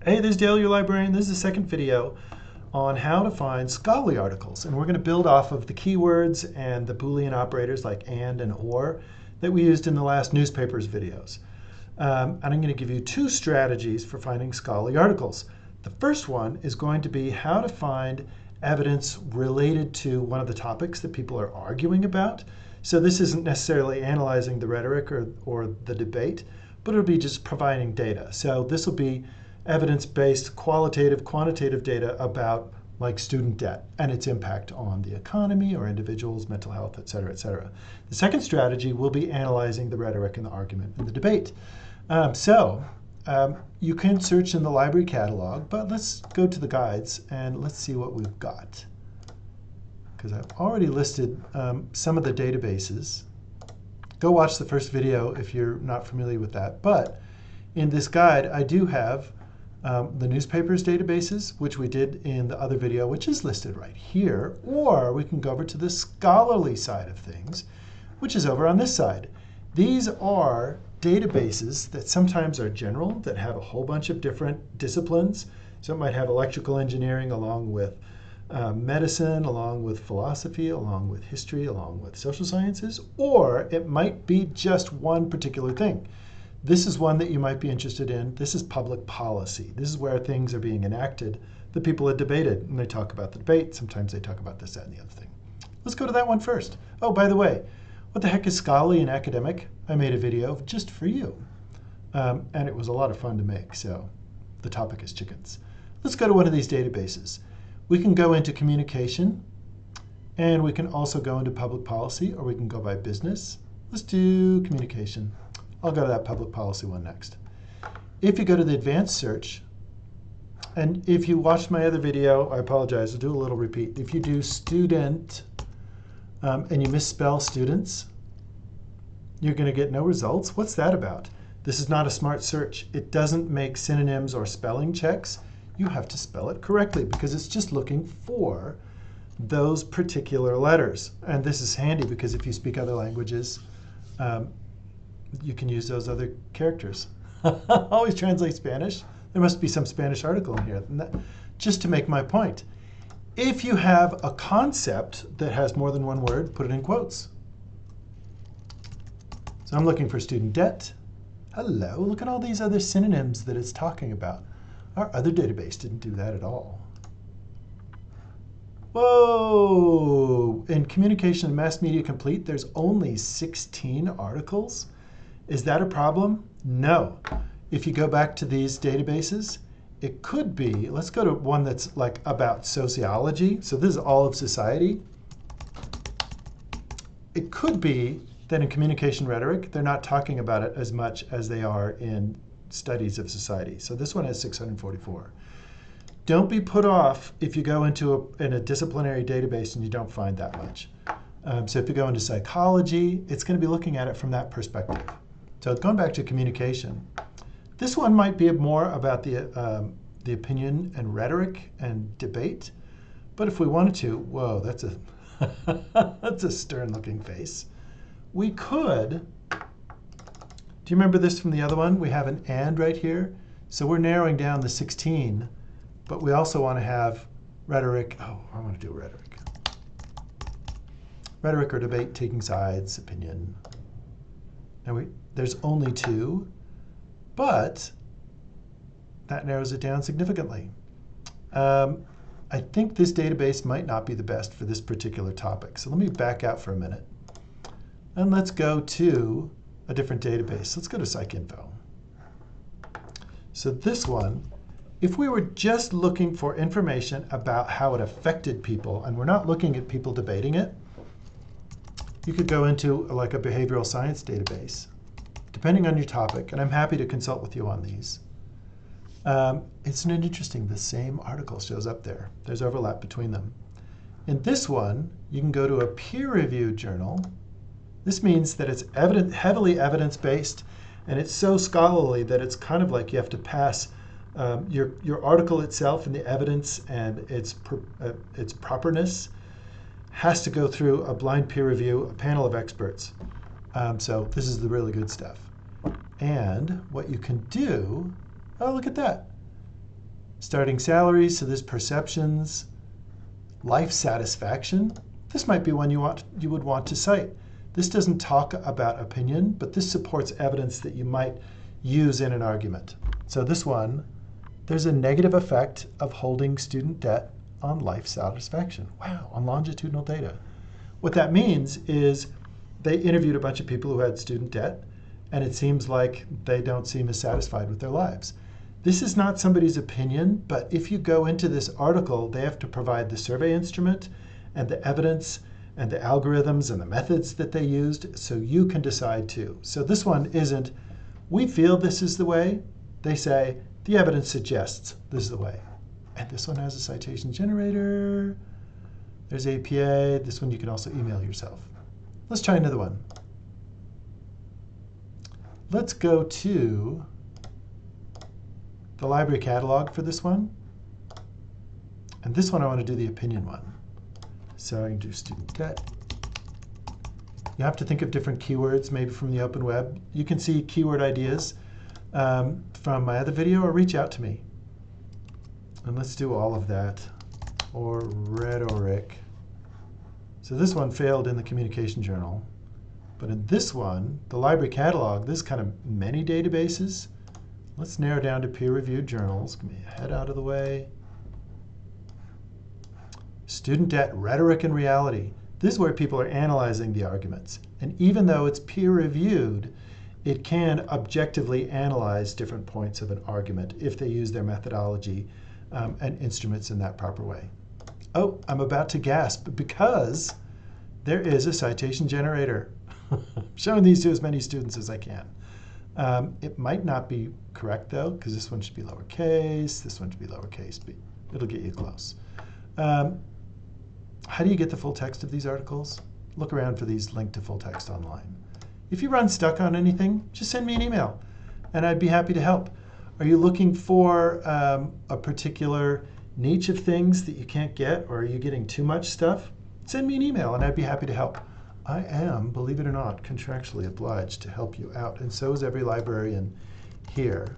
Hey, this is Dale, your librarian. This is the second video on how to find scholarly articles. And we're going to build off of the keywords and the Boolean operators like and or that we used in the last newspapers videos. And I'm going to give you two strategies for finding scholarly articles. The first one is going to be how to find evidence related to one of the topics that people are arguing about. So this isn't necessarily analyzing the rhetoric or the debate, but it'll be just providing data. So this will be evidence-based qualitative, quantitative data about like student debt and its impact on the economy or individuals, mental health, et cetera, et cetera. The second strategy will be analyzing the rhetoric and the argument and the debate. You can search in the library catalog, but let's go to the guides and let's see what we've got. Because I've already listed some of the databases. Go watch the first video if you're not familiar with that. But in this guide, I do have the newspapers databases, which we did in the other video, which is listed right here. Or we can go over to the scholarly side of things, which is over on this side. These are databases that sometimes are general, that have a whole bunch of different disciplines. So it might have electrical engineering along with medicine, along with philosophy, along with history, along with social sciences, or it might be just one particular thing. This is one that you might be interested in. This is public policy. This is where things are being enacted. The people are debated, and they talk about the debate. Sometimes they talk about this, that, and the other thing. Let's go to that one first. Oh, by the way, what the heck is scholarly and academic? I made a video just for you, and it was a lot of fun to make, so the topic is chickens. Let's go to one of these databases. We can go into communication, and we can also go into public policy, or we can go by business. Let's do communication. I'll go to that public policy one next. If you go to the advanced search, and if you watched my other video, I apologize, I'll do a little repeat. If you do student and you misspell students, you're going to get no results. What's that about? This is not a smart search. It doesn't make synonyms or spelling checks. You have to spell it correctly because it's just looking for those particular letters. And this is handy because if you speak other languages, you can use those other characters. Always translate Spanish. There must be some Spanish article in here. Just to make my point. If you have a concept that has more than one word, put it in quotes. So I'm looking for student debt. Hello, look at all these other synonyms that it's talking about. Our other database didn't do that at all. Whoa! In Communication and Mass Media Complete, there's only 16 articles. Is that a problem? No. If you go back to these databases, it could be, let's go to one that's like about sociology. So this is all of society. It could be that in communication rhetoric, they're not talking about it as much as they are in studies of society. So this one has 644. Don't be put off if you go into a disciplinary database and you don't find that much. So if you go into psychology, it's going to be looking at it from that perspective. So going back to communication, this one might be more about the opinion and rhetoric and debate. But if we wanted to, whoa, that's a that's a stern-looking face. We could. Do you remember this from the other one? We have an and right here. So we're narrowing down the 16, but we also want to have rhetoric. Oh, I want to do rhetoric. Rhetoric or debate, taking sides, opinion. Now there's only 2, but that narrows it down significantly. I think this database might not be the best for this particular topic. So let me back out for a minute. And let's go to a different database. Let's go to PsycInfo. So this one, if we were just looking for information about how it affected people, and we're not looking at people debating it, you could go into like a behavioral science database, depending on your topic. And I'm happy to consult with you on these. Isn't it interesting? The same article shows up there. There's overlap between them. In this one, you can go to a peer-reviewed journal. This means that it's heavily evidence-based, and it's so scholarly that it's kind of like you have to pass your article itself and the evidence and its properness has to go through a blind peer review, a panel of experts. So this is the really good stuff. And what you can do, oh, look at that. Starting salaries, so this perceptions. Life satisfaction. This might be one you would want to cite. This doesn't talk about opinion, but this supports evidence that you might use in an argument. So this one, there's a negative effect of holding student debt on life satisfaction. Wow, on longitudinal data. What that means is they interviewed a bunch of people who had student debt, and it seems like they don't seem as satisfied with their lives. This is not somebody's opinion, but if you go into this article, they have to provide the survey instrument and the evidence and the algorithms and the methods that they used, so you can decide too. So this one isn't, we feel this is the way. They say, the evidence suggests this is the way. And this one has a citation generator. There's APA. This one you can also email yourself. Let's try another one. Let's go to the library catalog for this one. And this one I want to do the opinion one. So I can do student debt. You have to think of different keywords, maybe from the open web. You can see keyword ideas from my other video, or reach out to me. And let's do all of that. Or rhetoric. So this one failed in the Communication Journal. But in this one, the library catalog, this kind of many databases. Let's narrow down to peer-reviewed journals. Get me head out of the way. Student debt, rhetoric and reality. This is where people are analyzing the arguments. And even though it's peer-reviewed, it can objectively analyze different points of an argument if they use their methodology and instruments in that proper way. Oh, I'm about to gasp because there is a citation generator. I'm showing these to as many students as I can. It might not be correct, though, because this one should be lowercase, this one should be lowercase, but it'll get you close. How do you get the full text of these articles? Look around for these linked to full text online. If you run stuck on anything, just send me an email, and I'd be happy to help. Are you looking for a particular niche of things that you can't get, or are you getting too much stuff? Send me an email, and I'd be happy to help. I am, believe it or not, contractually obliged to help you out, and so is every librarian here.